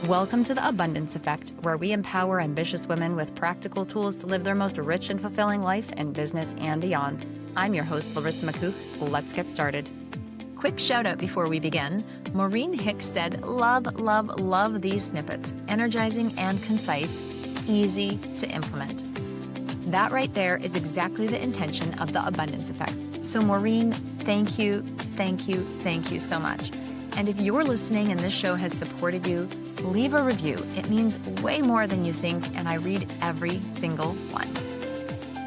Welcome to the Abundance Effect, where we empower ambitious women with practical tools to live their most rich and fulfilling life in business and beyond. I'm your host, Larisa McCook. Let's get started. Quick shout out before we begin. Maureen Hicks said, love, love, love these snippets. Energizing and concise, easy to implement. That right there is exactly the intention of the Abundance Effect. So Maureen, thank you, thank you, thank you so much. And if you're listening and this show has supported you, leave a review. It means way more than you think, and I read every single one.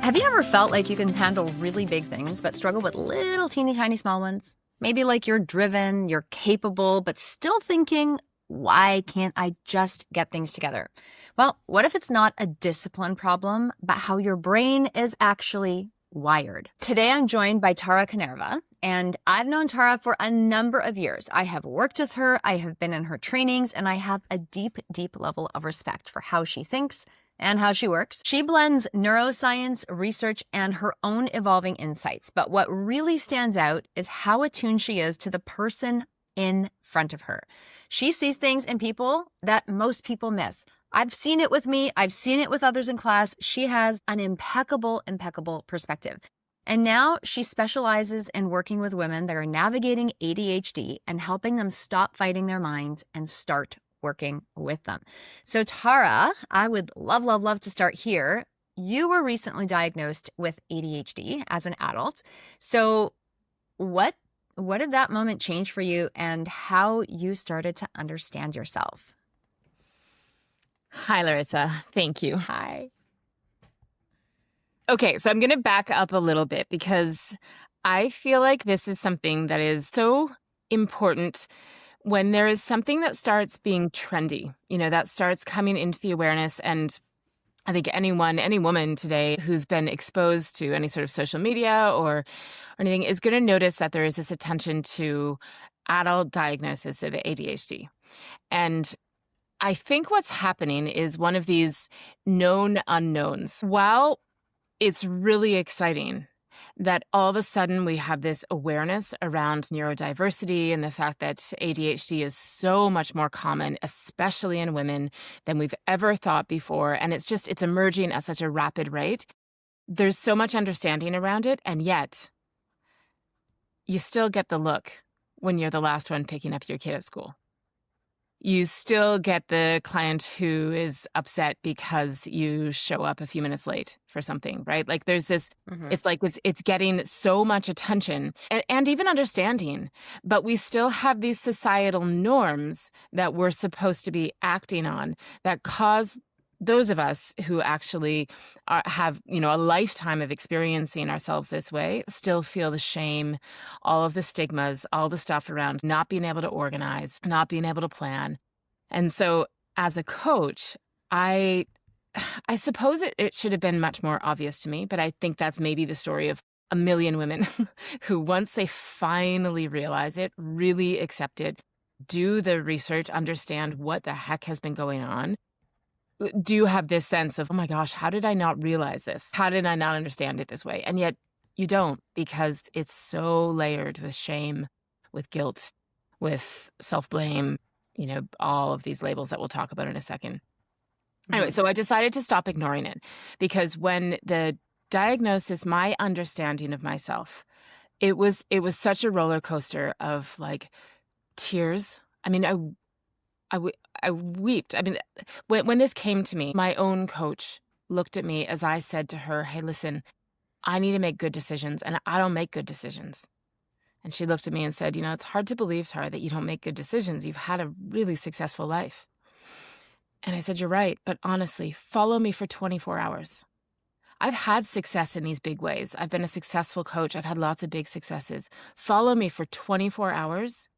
Have you ever felt like you can handle really big things, but struggle with little teeny tiny small ones? Maybe like you're driven, you're capable, but still thinking, why can't I just get things together? Well, what if it's not a discipline problem, but how your brain is actually wired? Today, I'm joined by Tara Kanerva, and I've known Tara for a number of years. I have worked with her, I have been in her trainings, and I have a deep, deep level of respect for how she thinks and how she works. She blends neuroscience, research, and her own evolving insights. But what really stands out is how attuned she is to the person in front of her. She sees things in people that most people miss. I've seen it with me. I've seen it with others in class. She has an impeccable, impeccable perspective. And now she specializes in working with women that are navigating ADHD and helping them stop fighting their minds and start working with them. So Tara, I would love, love, love to start here. You were recently diagnosed with ADHD as an adult. So what did that moment change for you and how you started to understand yourself? Hi, Larissa. Thank you. Hi. Okay, so I'm going to back up a little bit because I feel like this is something that is so important when there is something that starts being trendy, that starts coming into the awareness. And I think any woman today who's been exposed to any sort of social media or anything is going to notice that there is this attention to adult diagnosis of ADHD. And I think what's happening is one of these known unknowns. While it's really exciting that all of a sudden we have this awareness around neurodiversity and the fact that ADHD is so much more common, especially in women, than we've ever thought before. And it's emerging at such a rapid rate. There's so much understanding around it. And yet you still get the look when you're the last one picking up your kid at school. You still get the client who is upset because you show up a few minutes late for something, right? Like there's this, it's getting so much attention and even understanding, but we still have these societal norms that we're supposed to be acting on that cause those of us who actually have, a lifetime of experiencing ourselves this way, still feel the shame, all of the stigmas, all the stuff around not being able to organize, not being able to plan. And so as a coach, I suppose it should have been much more obvious to me, but I think that's maybe the story of a million women who once they finally realize it, really accept it, do the research, understand what the heck has been going on, do have this sense of, oh my gosh, how did I not realize this? How did I not understand it this way? And yet you don't, because it's so layered with shame, with guilt, with self-blame, all of these labels that we'll talk about in a second. Anyway, so I decided to stop ignoring it because when the diagnosis, my understanding of myself, it was such a roller coaster of like tears. I mean, I wept. I mean, when this came to me, my own coach looked at me as I said to her, hey, listen, I need to make good decisions and I don't make good decisions. And she looked at me and said, it's hard to believe, Tara, that you don't make good decisions. You've had a really successful life. And I said, you're right. But honestly, follow me for 24 hours. I've had success in these big ways. I've been a successful coach. I've had lots of big successes. Follow me for 24 hours.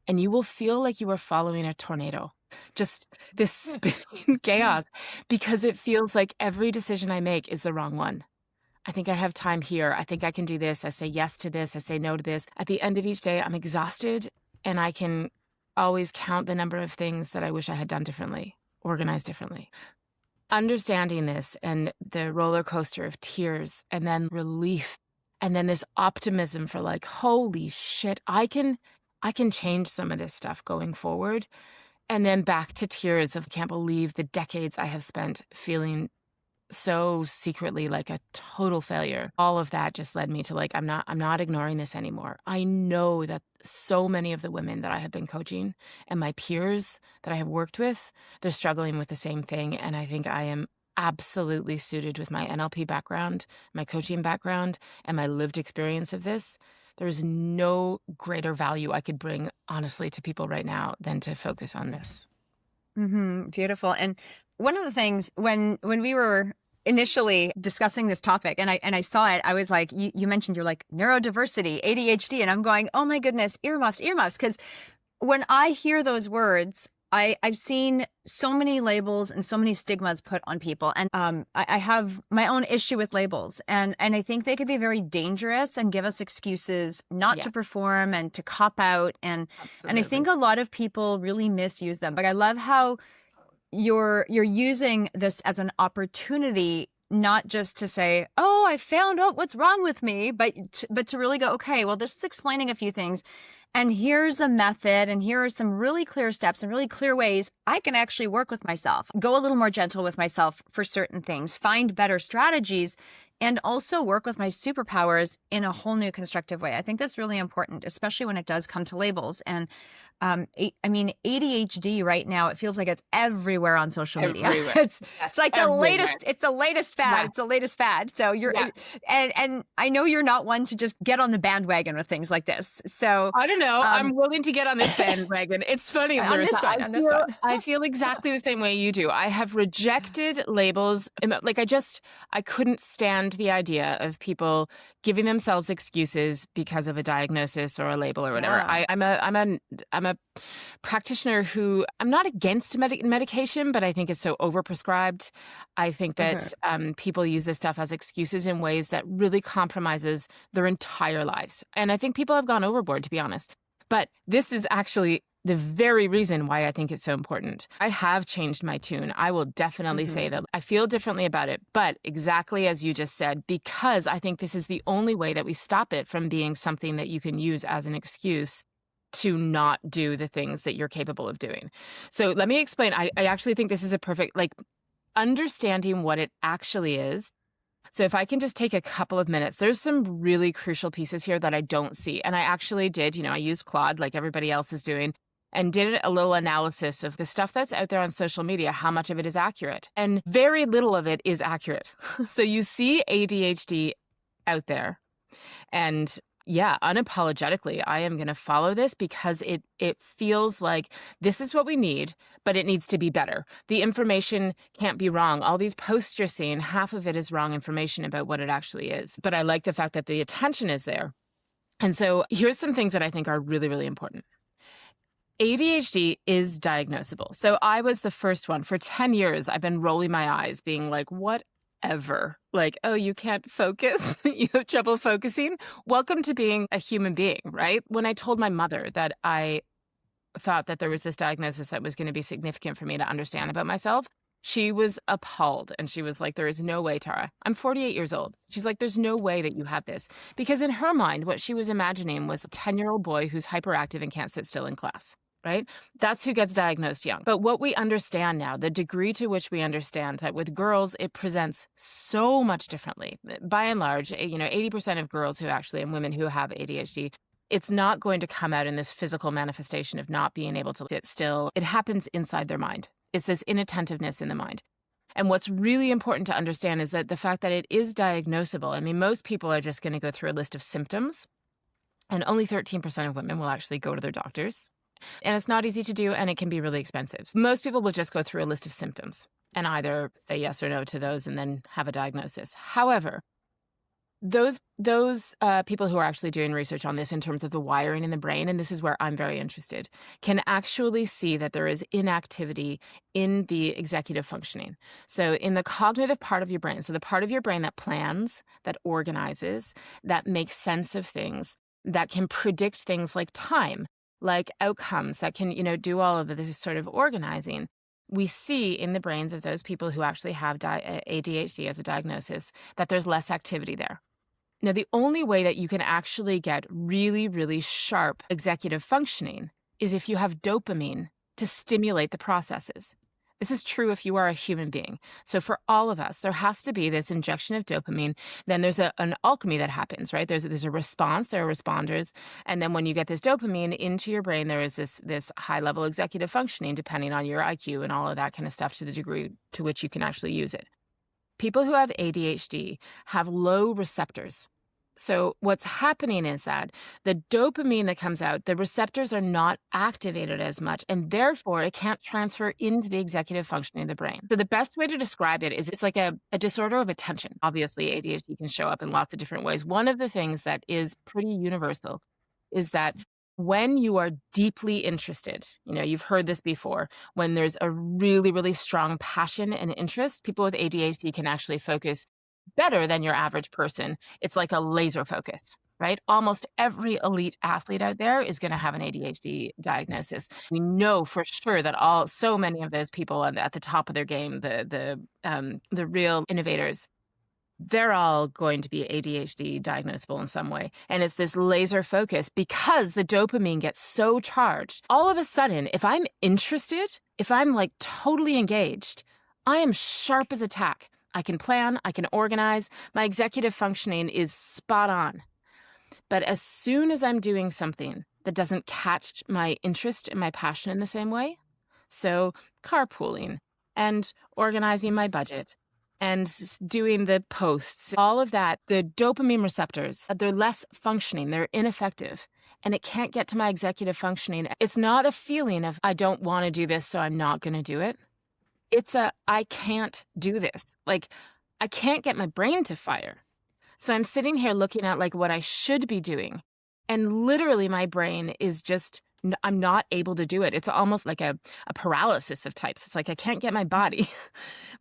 And you will feel like you are following a tornado, just this spinning chaos, because it feels like every decision I make is the wrong one. I think I have time here. I think I can do this. I say yes to this. I say no to this. At the end of each day, I'm exhausted, and I can always count the number of things that I wish I had done differently, organized differently. Understanding this and the roller coaster of tears and then relief and then this optimism for like, holy shit, I can change some of this stuff going forward. And then back to tears of can't believe the decades I have spent feeling so secretly like a total failure. All of that just led me to like, I'm not ignoring this anymore. I know that so many of the women that I have been coaching and my peers that I have worked with, they're struggling with the same thing. And I think I am absolutely suited with my NLP background, my coaching background, and my lived experience of this. There's no greater value I could bring, honestly, to people right now than to focus on this. Beautiful. And one of the things when we were initially discussing this topic and I saw it, I was like, you mentioned you're like neurodiversity, ADHD, and I'm going, oh my goodness, earmuffs. Because when I hear those words, I've seen so many labels and so many stigmas put on people. And I have my own issue with labels. And I think they could be very dangerous and give us excuses not to perform and to cop out. And I think a lot of people really misuse them. But I love how you're using this as an opportunity, not just to say, oh, I found out what's wrong with me, but to really go, okay, well, this is explaining a few things. And here's a method, and here are some really clear steps and really clear ways I can actually work with myself, go a little more gentle with myself for certain things, find better strategies, and also work with my superpowers in a whole new constructive way. I think that's really important, especially when it does come to labels. And ADHD right now, it feels like it's everywhere on social media. It's like the latest. It's the latest fad. Yeah. It's the latest fad. So and I know you're not one to just get on the bandwagon with things like this. So I don't know. I'm willing to get on this bandwagon. It's funny. On this one. I feel exactly the same way you do. I have rejected labels. Like I couldn't stand the idea of people giving themselves excuses because of a diagnosis or a label or whatever. Yeah. I'm a practitioner who I'm not against medication, but I think it's so overprescribed. I think that people use this stuff as excuses in ways that really compromises their entire lives. And I think people have gone overboard, to be honest. But this is actually the very reason why I think it's so important. I have changed my tune. I will definitely say that I feel differently about it, but exactly as you just said, because I think this is the only way that we stop it from being something that you can use as an excuse to not do the things that you're capable of doing. So let me explain. I actually think this is a perfect, understanding what it actually is. So if I can just take a couple of minutes, there's some really crucial pieces here that I don't see. And I actually did, I used Claude like everybody else is doing and did a little analysis of the stuff that's out there on social media, how much of it is accurate. And very little of it is accurate. So you see ADHD out there and unapologetically, I am going to follow this because it feels like this is what we need, but it needs to be better. The information can't be wrong. All these posts you're seeing, half of it is wrong information about what it actually is. But I like the fact that the attention is there. And so here's some things that I think are really, really important. ADHD is diagnosable. So I was the first one. For 10 years, I've been rolling my eyes, being like, whatever. Like, oh, you can't focus? You have trouble focusing? Welcome to being a human being, right? When I told my mother that I thought that there was this diagnosis that was going to be significant for me to understand about myself, she was appalled. And she was like, there is no way, Tara. I'm 48 years old. She's like, there's no way that you have this. Because in her mind, what she was imagining was a 10-year-old boy who's hyperactive and can't sit still in class. Right? That's who gets diagnosed young. But what we understand now, the degree to which we understand that with girls, it presents so much differently. By and large, 80% of girls and women who have ADHD, it's not going to come out in this physical manifestation of not being able to sit still. It happens inside their mind. It's this inattentiveness in the mind. And what's really important to understand is that the fact that it is diagnosable, most people are just going to go through a list of symptoms, and only 13% of women will actually go to their doctors. And it's not easy to do, and it can be really expensive. Most people will just go through a list of symptoms and either say yes or no to those and then have a diagnosis. However, those people who are actually doing research on this in terms of the wiring in the brain, and this is where I'm very interested, can actually see that there is inactivity in the executive functioning. So in the cognitive part of your brain, so the part of your brain that plans, that organizes, that makes sense of things, that can predict things like time, like outcomes, that can, do all of this sort of organizing. We see in the brains of those people who actually have ADHD as a diagnosis that there's less activity there. Now, the only way that you can actually get really, really sharp executive functioning is if you have dopamine to stimulate the processes. This is true if you are a human being. So for all of us, there has to be this injection of dopamine. Then there's an alchemy that happens, right? There's a response, there are responders. And then when you get this dopamine into your brain, there is this high-level executive functioning, depending on your IQ and all of that kind of stuff, to the degree to which you can actually use it. People who have ADHD have low receptors. So what's happening is that the dopamine that comes out, the receptors are not activated as much, and therefore it can't transfer into the executive functioning of the brain. So the best way to describe it is it's like a disorder of attention. Obviously, ADHD can show up in lots of different ways. One of the things that is pretty universal is that when you are deeply interested, you've heard this before, when there's a really, really strong passion and interest, people with ADHD can actually focus better than your average person. It's like a laser focus, right? Almost every elite athlete out there is going to have an ADHD diagnosis. We know for sure that so many of those people at the top of their game, the real innovators, they're all going to be ADHD diagnosable in some way. And it's this laser focus because the dopamine gets so charged. All of a sudden, if I'm interested, if I'm like totally engaged, I am sharp as a tack. I can plan, I can organize, my executive functioning is spot on. But as soon as I'm doing something that doesn't catch my interest and my passion in the same way, so carpooling and organizing my budget and doing the posts, all of that, the dopamine receptors, they're less functioning, they're ineffective, and it can't get to my executive functioning. It's not a feeling of, I don't want to do this, so I'm not going to do it. It's I can't do this. Like, I can't get my brain to fire. So I'm sitting here looking at like what I should be doing. And literally my brain is just, I'm not able to do it. It's almost like a paralysis of types. It's like I can't get my body.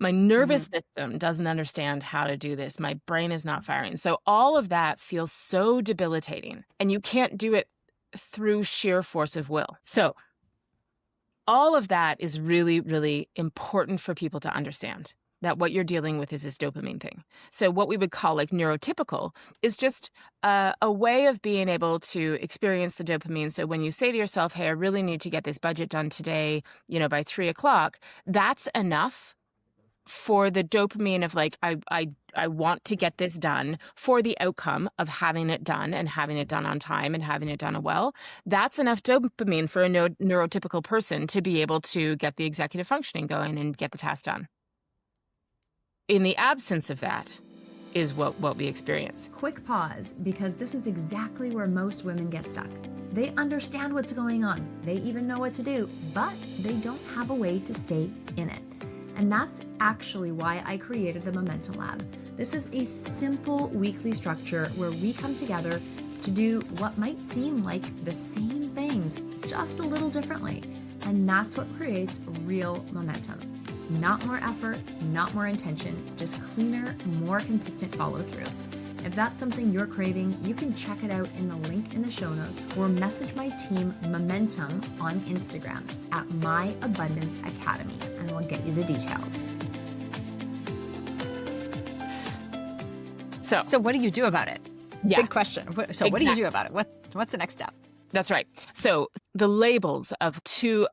My nervous system doesn't understand how to do this. My brain is not firing. So all of that feels so debilitating. And you can't do it through sheer force of will. So all of that is really, really important for people to understand, that what you're dealing with is this dopamine thing. So what we would call like neurotypical is just a way of being able to experience the dopamine. So when you say to yourself, hey, I really need to get this budget done today, by 3:00, that's enough for the dopamine of like, I want to get this done, for the outcome of having it done and having it done on time and having it done well. That's enough dopamine for a neurotypical person to be able to get the executive functioning going and get the task done. In the absence of that is what we experience. Quick pause, because this is exactly where most women get stuck. They understand what's going on. They even know what to do, but they don't have a way to stay in it. And that's actually why I created the Momentum Lab. This is a simple weekly structure where we come together to do what might seem like the same things, just a little differently. And that's what creates real momentum. Not more effort, not more intention, just cleaner, more consistent follow through. If that's something you're craving, you can check it out in the link in the show notes or message my team Momentum on Instagram at My Abundance Academy, and we'll get you the details. So what do you do about it? Yeah. Big question. So what do you do about it? What's the next step? That's right. So the labels of too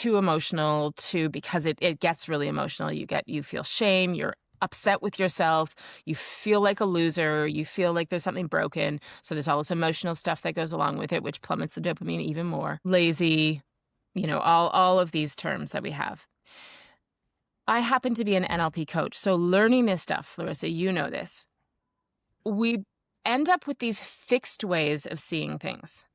emotional, because it gets really emotional. You feel shame, you're upset with yourself, you feel like a loser, you feel like there's something broken. So there's all this emotional stuff that goes along with it, which plummets the dopamine even more. Lazy, all of these terms that we have. I happen to be an NLP coach. So learning this stuff, Larisa, you know this. We end up with these fixed ways of seeing things.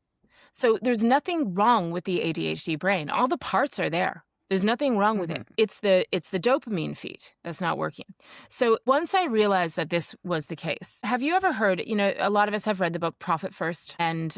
So there's nothing wrong with the ADHD brain. All the parts are there. There's nothing wrong with it. It's the dopamine feed that's not working. So once I realized that this was the case, have you ever heard, a lot of us have read the book Profit First, and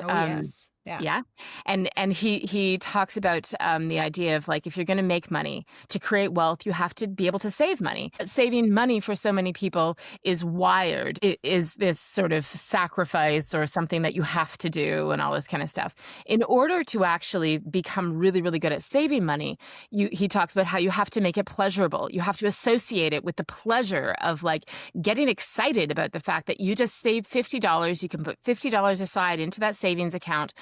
Yes. Yeah. And he talks about the idea of like, if you're going to make money, to create wealth, you have to be able to save money. Saving money for so many people is wired. It is this sort of sacrifice or something that you have to do and all this kind of stuff. In order to actually become really, really good at saving money, he talks about how you have to make it pleasurable. You have to associate it with the pleasure of like getting excited about the fact that you just saved $50. You can put $50 aside into that savings account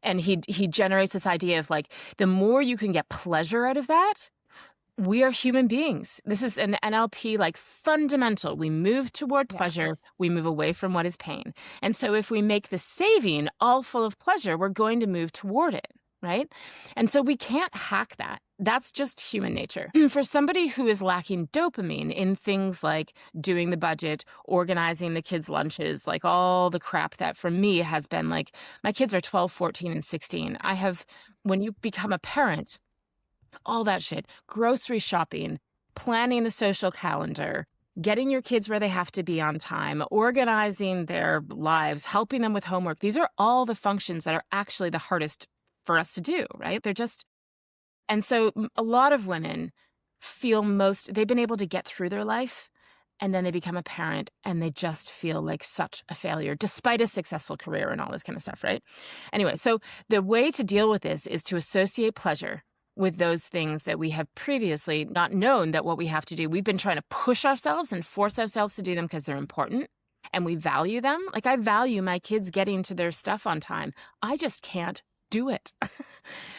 And he generates this idea of like, the more you can get pleasure out of that, we are human beings. This is an NLP like fundamental. We move toward pleasure. We move away from what is pain. And so if we make the saving all full of pleasure, we're going to move toward it, right? And so we can't hack that. That's just human nature. For somebody who is lacking dopamine in things like doing the budget, organizing the kids' lunches, like all the crap that for me has been like, my kids are 12, 14, and 16. When you become a parent, all that shit, grocery shopping, planning the social calendar, getting your kids where they have to be on time, organizing their lives, helping them with homework. These are all the functions that are actually the hardest for us to do, right? And so a lot of women they've been able to get through their life, and then they become a parent and they just feel like such a failure despite a successful career and all this kind of stuff, right? Anyway, so the way to deal with this is to associate pleasure with those things that we have previously not known that what we have to do. We've been trying to push ourselves and force ourselves to do them because they're important and we value them. Like I value my kids getting to their stuff on time. I just can't do it.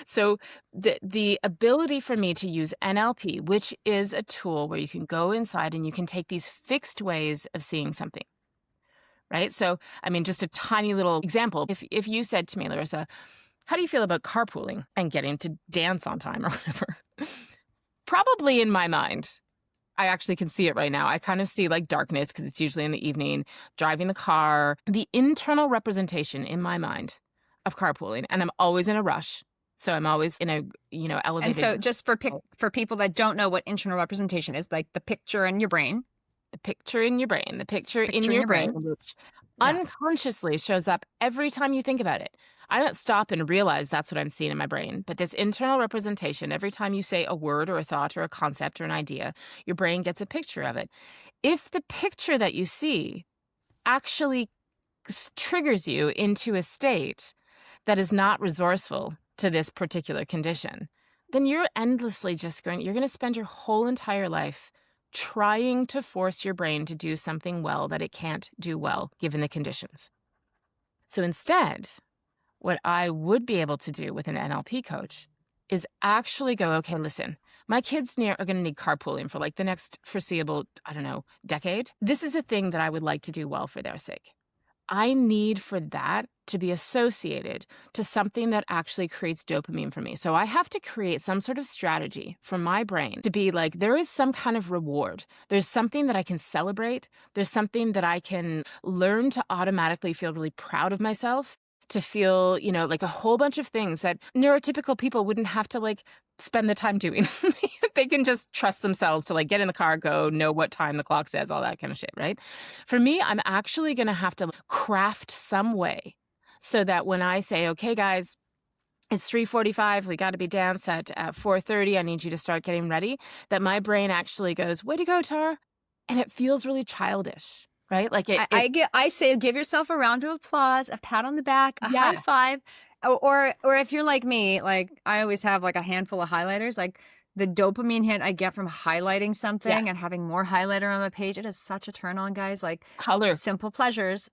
So the ability for me to use NLP, which is a tool where you can go inside and you can take these fixed ways of seeing something, right? So, I mean, just a tiny little example. If you said to me, Larisa, how do you feel about carpooling and getting to dance on time or whatever? Probably in my mind, I actually can see it right now. I kind of see like darkness because it's usually in the evening, driving the car, the internal representation in my mind of carpooling. And I'm always in a rush. So I'm always in a, elevated. And so just for people that don't know what internal representation is, like the picture in your brain. The picture in your brain, which unconsciously shows up every time you think about it. I don't stop and realize that's what I'm seeing in my brain. But this internal representation, every time you say a word or a thought or a concept or an idea, your brain gets a picture of it. If the picture that you see actually triggers you into a state that is not resourceful to this particular condition, then you're endlessly you're going to spend your whole entire life trying to force your brain to do something well that it can't do well given the conditions. So instead, what I would be able to do with an NLP coach is actually go, okay, listen, my kids are going to need carpooling for like the next foreseeable, decade. This is a thing that I would like to do well for their sake. I need for that to be associated to something that actually creates dopamine for me. So I have to create some sort of strategy for my brain to be like, there is some kind of reward. There's something that I can celebrate. There's something that I can learn to automatically feel really proud of myself, to feel, like a whole bunch of things that neurotypical people wouldn't have to like spend the time doing. They can just trust themselves to like get in the car, go, know what time the clock says, all that kind of shit, right? For me, I'm actually going to have to craft some way so that when I say, okay, guys, it's 3:45, we got to be dance at 4:30, I need you to start getting ready, that my brain actually goes, way to go, Tara. And it feels really childish. Right? Like I say, give yourself a round of applause, a pat on the back, a high five, or if you're like me, like I always have like a handful of highlighters, like the dopamine hit I get from highlighting something and having more highlighter on my page. It is such a turn on, guys. Like color, simple pleasures.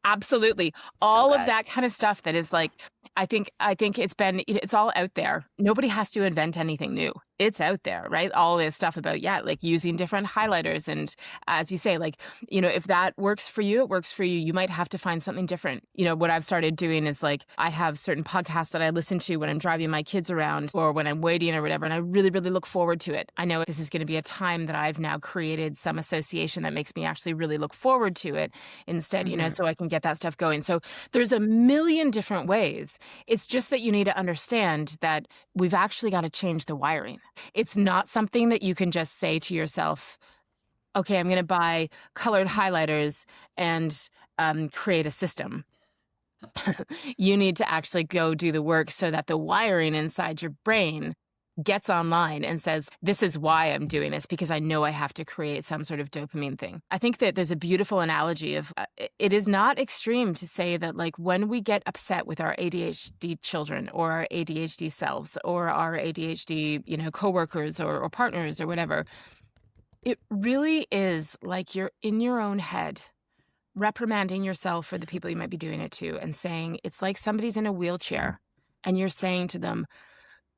Absolutely. All of that kind of stuff that is like, I think it's all out there. Nobody has to invent anything new. It's out there, right? All this stuff about, like using different highlighters. And as you say, like, if that works for you, it works for you. You might have to find something different. What I've started doing is like, I have certain podcasts that I listen to when I'm driving my kids around or when I'm waiting or whatever. And I really, really look forward to it. I know this is going to be a time that I've now created some association that makes me actually really look forward to it instead, so I can get that stuff going. So there's a million different ways. It's just that you need to understand that we've actually got to change the wiring. It's not something that you can just say to yourself, okay, I'm going to buy colored highlighters and create a system. You need to actually go do the work so that the wiring inside your brain gets online and says, this is why I'm doing this, because I know I have to create some sort of dopamine thing. I think that there's a beautiful analogy of it is not extreme to say that like when we get upset with our ADHD children or our ADHD selves or our ADHD, coworkers or partners or whatever, it really is like you're in your own head reprimanding yourself for the people you might be doing it to and saying, it's like somebody's in a wheelchair and you're saying to them,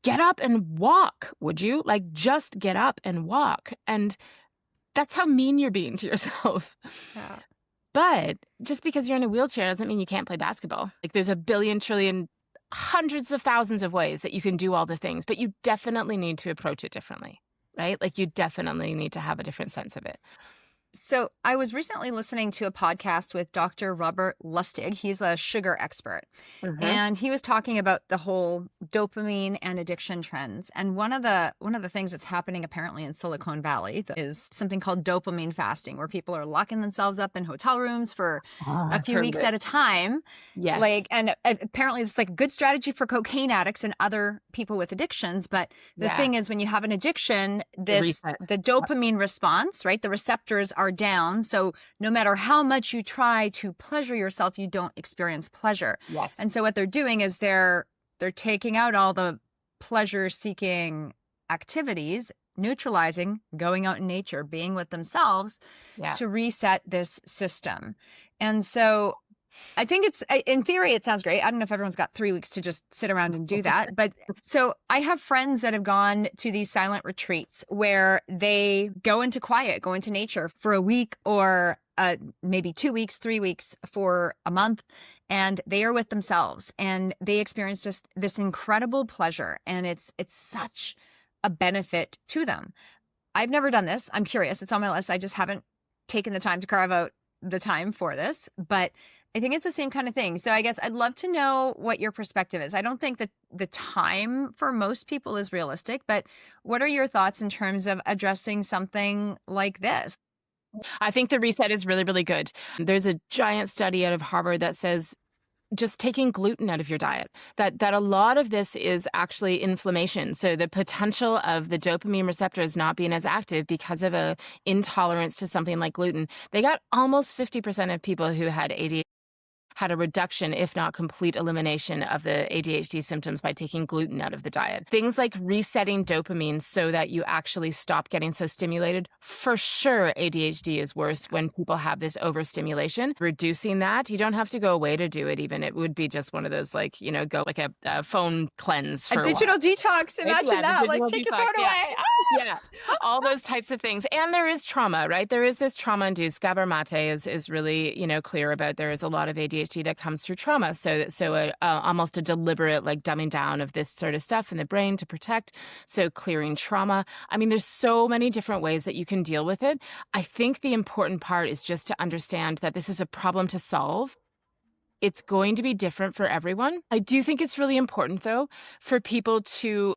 get up and walk, would you? Like, just get up and walk. And that's how mean you're being to yourself. Yeah. But just because you're in a wheelchair doesn't mean you can't play basketball. Like, there's a billion, trillion, hundreds of thousands of ways that you can do all the things, but you definitely need to approach it differently, right? Like, you definitely need to have a different sense of it. So I was recently listening to a podcast with Dr. Robert Lustig. He's a sugar expert. And he was talking about the whole dopamine and addiction trends. And one of the things that's happening apparently in Silicon Valley is something called dopamine fasting, where people are locking themselves up in hotel rooms for a few weeks at a time. Yes. And apparently it's like a good strategy for cocaine addicts and other people with addictions. But the thing is, when you have an addiction, the dopamine response, right? The receptors are down. So no matter how much you try to pleasure yourself, you don't experience pleasure. Yes. And so what they're doing is they're taking out all the pleasure-seeking activities, neutralizing, going out in nature, being with themselves to reset this system. And so I think in theory, it sounds great. I don't know if everyone's got 3 weeks to just sit around and do that. But so I have friends that have gone to these silent retreats where they go into quiet, go into nature for a week or maybe 2 weeks, 3 weeks, for a month. And they are with themselves and they experience just this incredible pleasure. And it's such a benefit to them. I've never done this. I'm curious. It's on my list. I just haven't taken the time to carve out the time for this. But I think it's the same kind of thing. So I guess I'd love to know what your perspective is. I don't think that the time for most people is realistic, but what are your thoughts in terms of addressing something like this? I think the reset is really, really good. There's a giant study out of Harvard that says just taking gluten out of your diet, that a lot of this is actually inflammation. So the potential of the dopamine receptors not being as active because of a intolerance to something like gluten. They got almost 50% of people who had ADHD had a reduction, if not complete elimination, of the ADHD symptoms by taking gluten out of the diet. Things like resetting dopamine so that you actually stop getting so stimulated. For sure, ADHD is worse when people have this overstimulation. Reducing that, you don't have to go away to do it even. It would be just one of those, like, go like a phone cleanse for a digital detox. Imagine that. Like, take your phone away. Yeah, all those types of things. And there is trauma, right? There is this trauma-induced. Gabor Mate is really, clear about there is a lot of ADHD that comes through trauma. So almost a deliberate, like, dumbing down of this sort of stuff in the brain to protect. So clearing trauma. I mean, there's so many different ways that you can deal with it. I think the important part is just to understand that this is a problem to solve. It's going to be different for everyone. I do think it's really important, though, for people to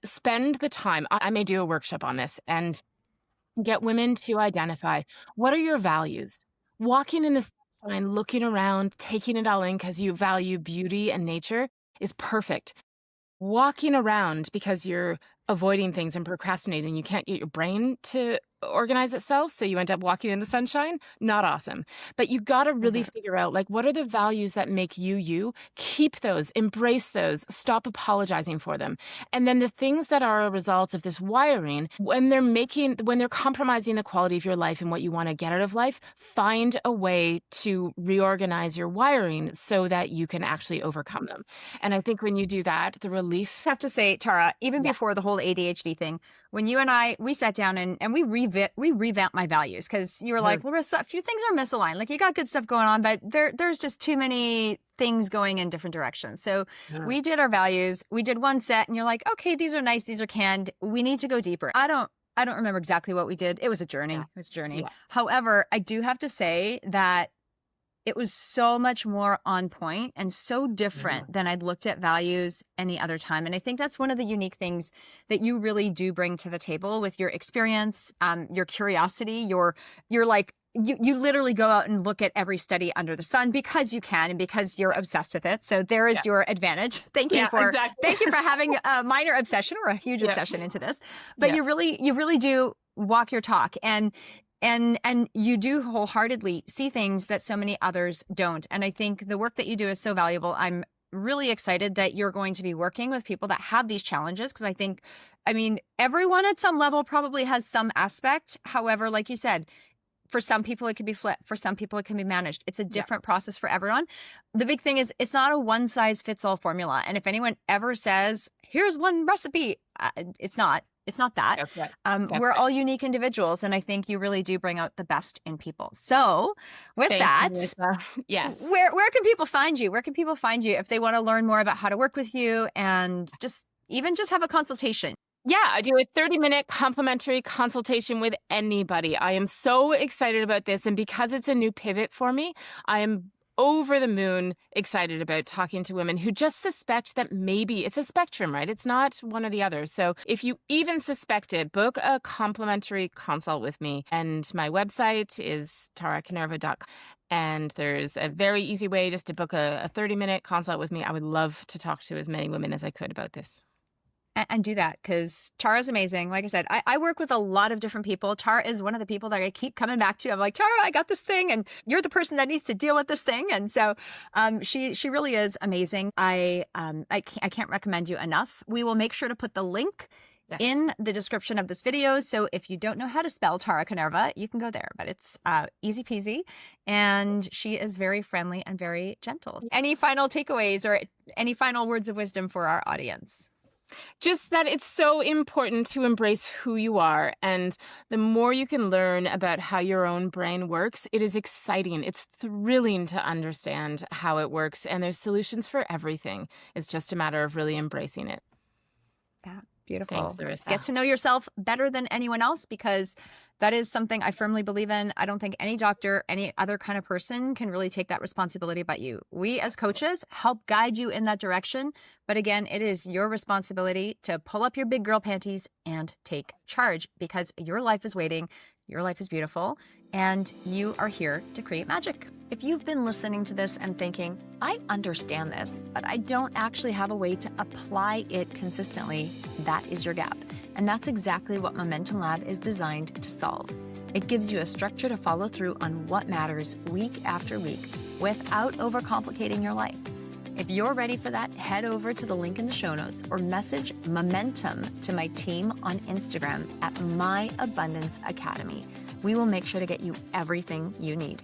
spend the time. I may do a workshop on this and get women to identify, what are your values? Walking in the sunshine, looking around, taking it all in because you value beauty and nature is perfect. Walking around because you're avoiding things and procrastinating, you can't get your brain to organize itself, so you end up walking in the sunshine, not awesome. But you got to really figure out, like, what are the values that make you you? Keep those, embrace those, stop apologizing for them. And then the things that are a result of this wiring, when they're compromising the quality of your life and what you want to get out of life, find a way to reorganize your wiring so that you can actually overcome them. And I think when you do that, the relief... I have to say, Tara, even before the whole ADHD thing, when you and I, we sat down and we revamped my values, because you were like, Larisa, a few things are misaligned. Like, you got good stuff going on, but there's just too many things going in different directions. So we did our values. We did one set and you're like, okay, these are nice. These are canned. We need to go deeper. I don't remember exactly what we did. It was a journey. It was a journey. Yeah. However, I do have to say that it was so much more on point and so different than I'd looked at values any other time. And I think that's one of the unique things that you really do bring to the table with your experience, your curiosity, you're like, you literally go out and look at every study under the sun because you can and because you're obsessed with it. So there is your advantage. Thank you for having a minor obsession or a huge obsession into this. But you really do walk your talk, and you do wholeheartedly see things that so many others don't. And I think the work that you do is so valuable. I'm really excited that you're going to be working with people that have these challenges, because I mean, everyone at some level probably has some aspect. However, like you said, For some people, it could be flipped. For some people, it can be managed. It's a different process for everyone. The big thing is it's not a one-size-fits-all formula. And if anyone ever says, here's one recipe, it's not. It's not that. We're all unique individuals. And I think you really do bring out the best in people. So with that, yes. Where can people find you? Where can people find you if they want to learn more about how to work with you and just have a consultation? Yeah, I do a 30-minute complimentary consultation with anybody. I am so excited about this. And because it's a new pivot for me, I am over the moon excited about talking to women who just suspect that maybe it's a spectrum, right? It's not one or the other. So if you even suspect it, book a complimentary consult with me. And my website is tarakanerva.com. And there's a very easy way just to book a 30-minute consult with me. I would love to talk to as many women as I could about this. And do that, because Tara's amazing. Like I said, I work with a lot of different people. Tara is one of the people that I keep coming back to. I'm like, Tara, I got this thing, and you're the person that needs to deal with this thing. And so she really is amazing. I can't recommend you enough. We will make sure to put the link in the description of this video. So if you don't know how to spell Tara Kanerva, you can go there. But it's easy peasy. And she is very friendly and very gentle. Any final takeaways or any final words of wisdom for our audience? Just that it's so important to embrace who you are. And the more you can learn about how your own brain works, it is exciting. It's thrilling to understand how it works. And there's solutions for everything. It's just a matter of really embracing it. Yeah, beautiful. Thanks, Larisa. Get to know yourself better than anyone else, because that is something I firmly believe in. I don't think any doctor, any other kind of person can really take that responsibility but you. We as coaches help guide you in that direction. But again, it is your responsibility to pull up your big girl panties and take charge, because your life is waiting. Your life is beautiful, and you are here to create magic. If you've been listening to this and thinking, I understand this, but I don't actually have a way to apply it consistently, that is your gap. And that's exactly what Momentum Lab is designed to solve. It gives you a structure to follow through on what matters week after week without overcomplicating your life. If you're ready for that, head over to the link in the show notes or message Momentum to my team on Instagram at My Abundance Academy. We will make sure to get you everything you need.